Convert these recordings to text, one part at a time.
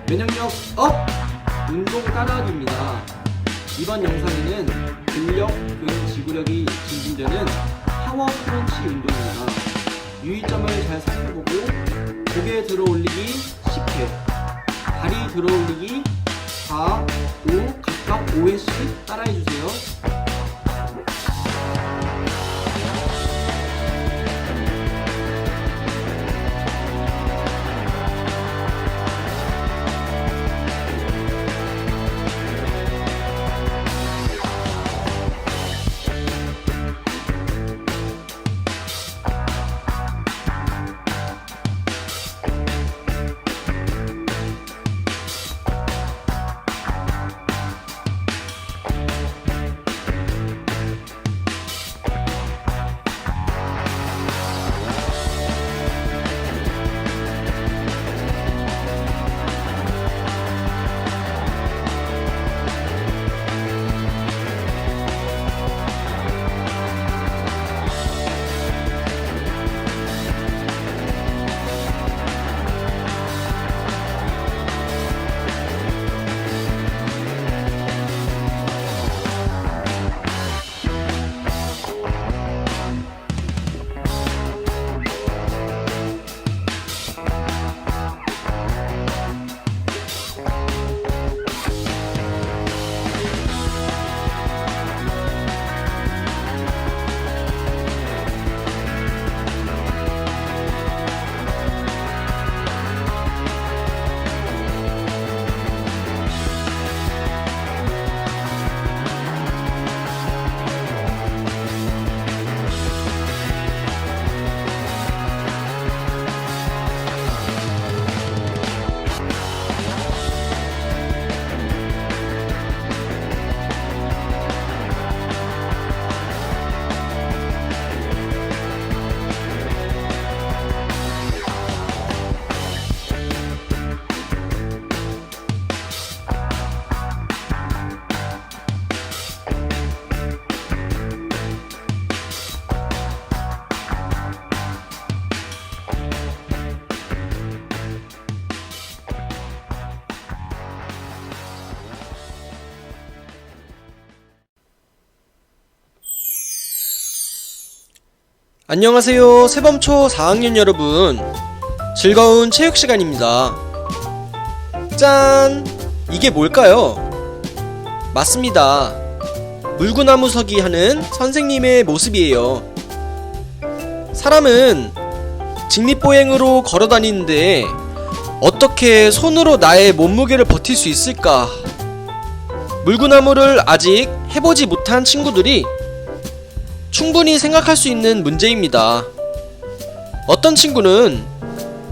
면역력 업! 운동 따라하기입니다. 이번 영상에는 근력, 근, 지구력이 증진되는 파워 크런치 운동입니다. 유의점을 잘 살펴보고 고개 들어 올리기 10회, 다리 들어 올리기 4, 5, 각각 5회씩 따라해주세요. 안녕하세요. 세범초 4학년 여러분, 즐거운 체육 시간입니다. 짠! 이게 뭘까요? 맞습니다. 물구나무 서기 하는 선생님의 모습이에요. 사람은 직립보행으로 걸어다니는데 어떻게 손으로 나의 몸무게를 버틸 수 있을까? 물구나무를 아직 해보지 못한 친구들이 충분히 생각할 수 있는 문제입니다. 어떤 친구는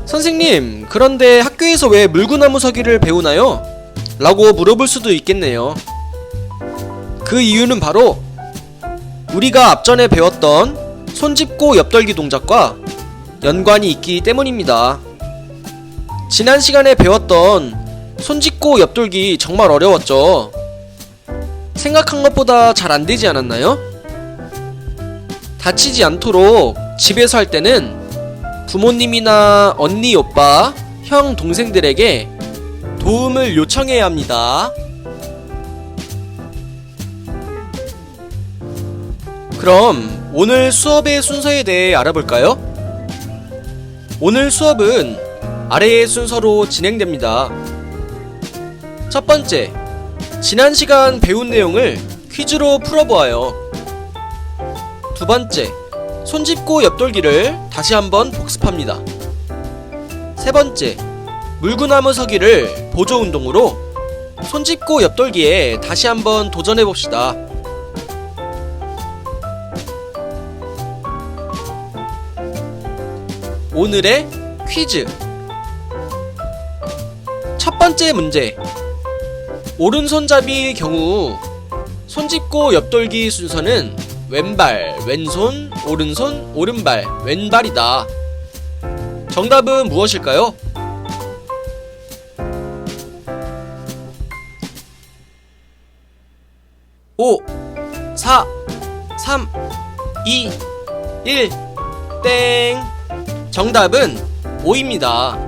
선생님, 그런데 학교에서 왜 물구나무 서기를 배우나요? 라고 물어볼 수도 있겠네요. 그 이유는 바로 우리가 앞전에 배웠던 손 짚고 옆돌기 동작과 연관이 있기 때문입니다. 지난 시간에 배웠던 손 짚고 옆돌기 정말 어려웠죠? 생각한 것보다 잘 안되지 않았나요? 다치지 않도록 집에서 할 때는 부모님이나 언니, 오빠, 형, 동생들에게 도움을 요청해야 합니다. 그럼 오늘 수업의 순서에 대해 알아볼까요? 오늘 수업은 아래의 순서로 진행됩니다. 첫 번째, 지난 시간 배운 내용을 퀴즈로 풀어보아요. 두 번째, 손 짚고 옆돌기를 다시 한번 복습합니다. 세 번째, 물구나무 서기를 보조 운동으로 손 짚고 옆돌기에 다시 한번 도전해봅시다. 오늘의 퀴즈. 첫 번째 문제. 오른손잡이의 경우 손 짚고 옆돌기 순서는 왼발, 왼손, 오른손, 오른발, 왼발이다. 정답은 무엇일까요? 5, 4, 3, 2, 1, 땡. 정답은 5입니다.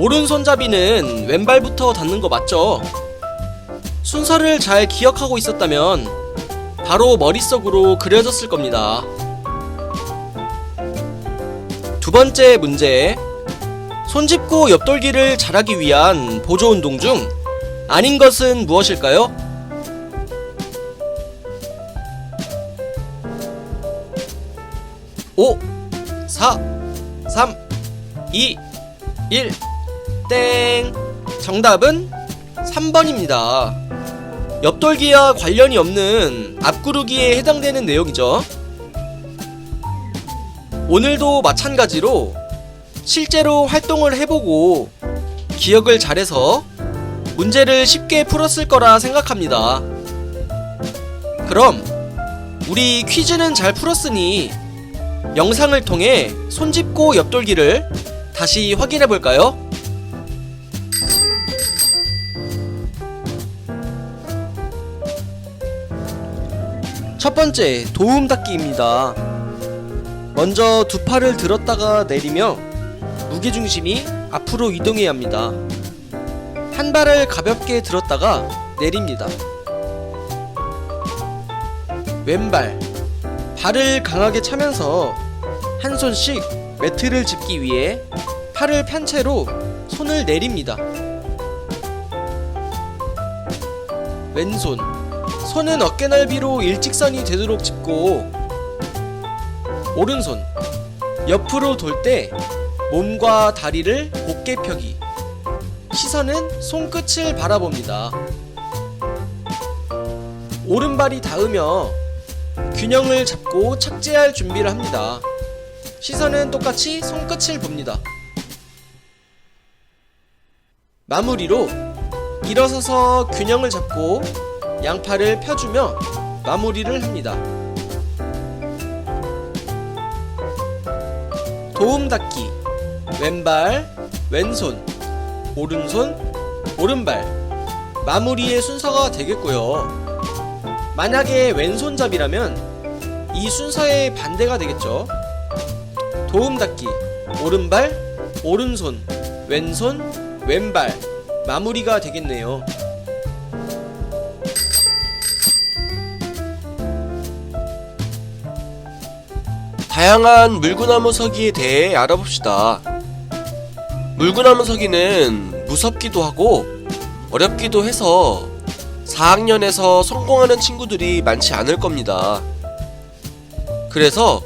오른손잡이는 왼발부터 닿는 거 맞죠? 순서를 잘 기억하고 있었다면 바로 머릿속으로 그려졌을 겁니다. 두 번째 문제. 손 짚고 옆돌기를 잘하기 위한 보조 운동 중 아닌 것은 무엇일까요? 오, 4, 3, 2, 1, 땡! 정답은 3번입니다. 옆돌기와 관련이 없는 앞구르기에 해당되는 내용이죠. 오늘도 마찬가지로 실제로 활동을 해보고 기억을 잘해서 문제를 쉽게 풀었을 거라 생각합니다. 그럼 우리 퀴즈는 잘 풀었으니 영상을 통해 손 짚고 옆돌기를 다시 확인해 볼까요? 첫 번째, 도움 닫기입니다. 먼저 두 팔을 들었다가 내리며 무게중심이 앞으로 이동해야 합니다. 한 발을 가볍게 들었다가 내립니다. 왼발, 발을 강하게 차면서 한 손씩 매트를 짚기 위해 팔을 편 채로 손을 내립니다. 왼손, 손은 어깨 넓이로 일직선이 되도록 짚고, 오른손, 옆으로 돌 때 몸과 다리를 곧게 펴기, 시선은 손끝을 바라봅니다. 오른발이 닿으며 균형을 잡고 착지할 준비를 합니다. 시선은 똑같이 손끝을 봅니다. 마무리로 일어서서 균형을 잡고 양팔을 펴주며 마무리를 합니다. 도움 닫기, 왼발, 왼손, 오른손, 오른발, 마무리의 순서가 되겠고요. 만약에 왼손잡이라면 이 순서의 반대가 되겠죠. 도움 닫기, 오른발, 오른손, 왼손, 왼발, 마무리가 되겠네요. 다양한 물구나무 서기에 대해 알아봅시다. 물구나무 서기는 무섭기도 하고 어렵기도 해서 4학년에서 성공하는 친구들이 많지 않을 겁니다. 그래서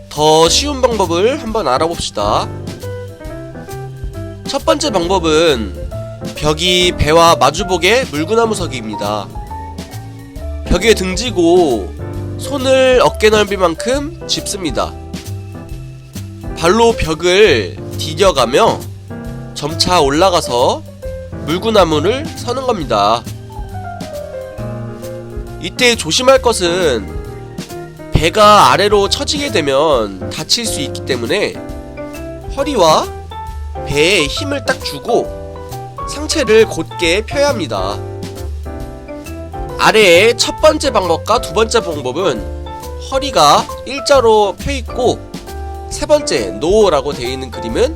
더 쉬운 방법을 한번 알아봅시다. 첫 번째 방법은 벽이 배와 마주보게 물구나무 서기입니다. 벽에 등지고 손을 어깨 넓이만큼 짚습니다. 발로 벽을 디뎌가며 점차 올라가서 물구나무를 서는 겁니다. 이때 조심할 것은 배가 아래로 처지게 되면 다칠 수 있기 때문에 허리와 배에 힘을 딱 주고 상체를 곧게 펴야 합니다. 아래의 첫 번째 방법과 두 번째 방법은 허리가 일자로 펴있고 세 번째 노라고 되어 있는 그림은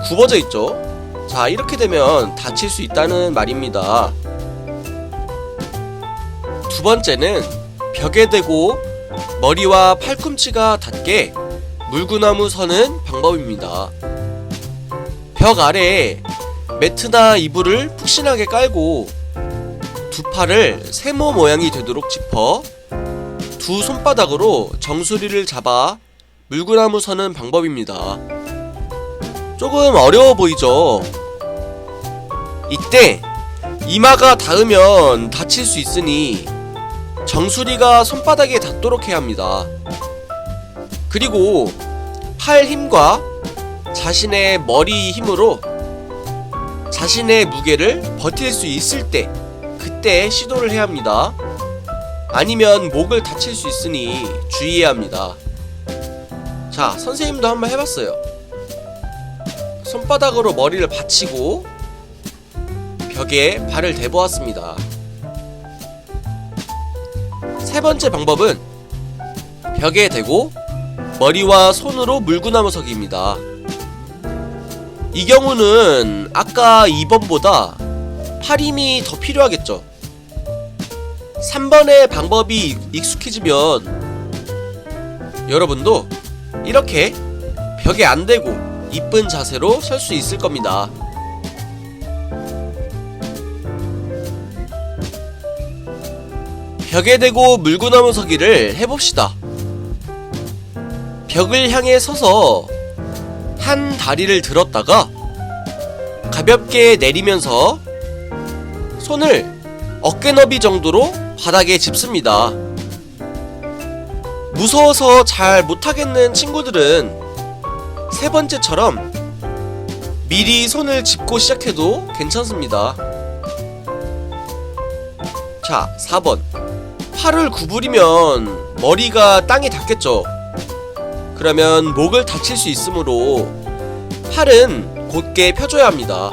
굽어져 있죠. 자, 이렇게 되면 다칠 수 있다는 말입니다. 두 번째는 벽에 대고 머리와 팔꿈치가 닿게 물구나무 서는 방법입니다. 벽 아래에 매트나 이불을 푹신하게 깔고 두 팔을 세모 모양이 되도록 짚어 두 손바닥으로 정수리를 잡아 물구나무 서는 방법입니다. 조금 어려워 보이죠? 이때 이마가 닿으면 다칠 수 있으니 정수리가 손바닥에 닿도록 해야 합니다. 그리고 팔 힘과 자신의 머리 힘으로 자신의 무게를 버틸 수 있을 때 그때 시도를 해야 합니다. 아니면 목을 다칠 수 있으니 주의해야 합니다. 자, 선생님도 한번 해봤어요. 손바닥으로 머리를 받치고 벽에 발을 대보았습니다. 세 번째 방법은 벽에 대고 머리와 손으로 물구나무 서기입니다. 이 경우는 아까 2번보다 팔 힘이 더 필요하겠죠. 3번의 방법이 익숙해지면 여러분도 이렇게 벽에 안 대고 이쁜 자세로 설 수 있을 겁니다. 벽에 대고 물구나무 서기를 해봅시다. 벽을 향해 서서 한 다리를 들었다가 가볍게 내리면서 손을 어깨 너비 정도로 바닥에 짚습니다. 무서워서 잘 못하겠는 친구들은 세 번째처럼 미리 손을 짚고 시작해도 괜찮습니다. 자, 4번. 팔을 구부리면 머리가 땅에 닿겠죠. 그러면 목을 다칠 수 있으므로 팔은 곧게 펴줘야 합니다.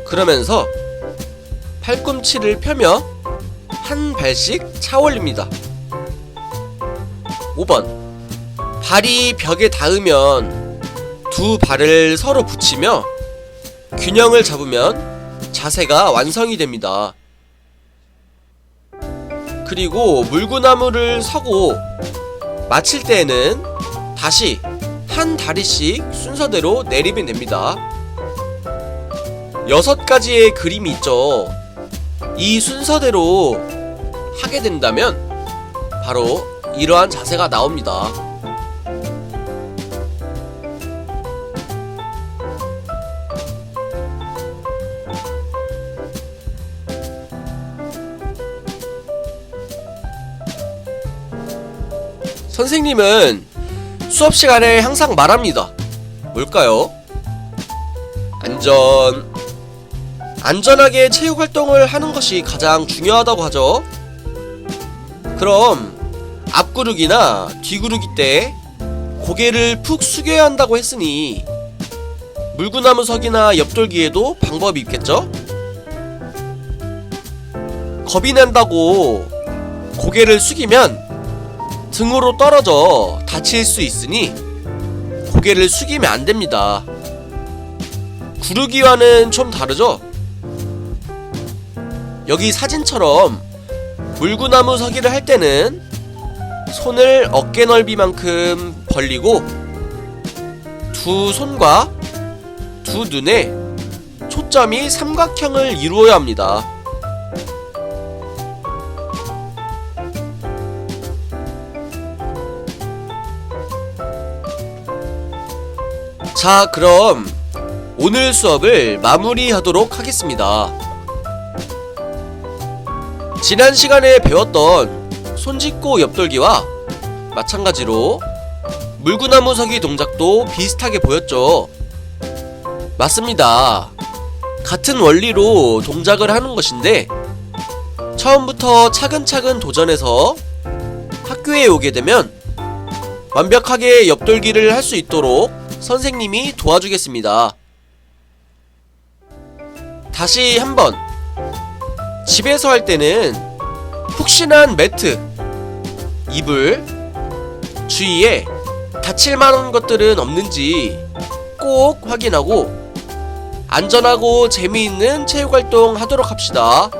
그러면서 팔꿈치를 펴며 한 발씩 차 올립니다. 5번. 발이 벽에 닿으면 두 발을 서로 붙이며 균형을 잡으면 자세가 완성이 됩니다. 그리고 물구나무를 서고 마칠 때에는 다시 한 다리씩 순서대로 내리면 됩니다. 6가지의 그림이 있죠. 이 순서대로 하게 된다면 바로 이러한 자세가 나옵니다. 선생님은 수업 시간에 항상 말합니다. 뭘까요? 안전하게 체육 활동을 하는 것이 가장 중요하다고 하죠. 그럼 앞구르기나 뒤구르기 때 고개를 푹 숙여야 한다고 했으니 물구나무 서기나 옆돌기에도 방법이 있겠죠? 겁이 난다고 고개를 숙이면 등으로 떨어져 다칠 수 있으니 고개를 숙이면 안 됩니다. 구르기와는 좀 다르죠? 여기 사진처럼 물구나무 서기를 할 때는 손을 어깨 넓이만큼 벌리고 두 손과 두 눈에 초점이 삼각형을 이루어야 합니다. 자, 그럼 오늘 수업을 마무리하도록 하겠습니다. 지난 시간에 배웠던 손짓고 옆돌기와 마찬가지로 물구나무 서기 동작도 비슷하게 보였죠? 맞습니다. 같은 원리로 동작을 하는 것인데 처음부터 차근차근 도전해서 학교에 오게 되면 완벽하게 옆돌기를 할 수 있도록 선생님이 도와주겠습니다. 다시 한번, 집에서 할 때는 푹신한 매트, 이불, 주위에 다칠만한 것들은 없는지 꼭 확인하고 안전하고 재미있는 체육활동 하도록 합시다.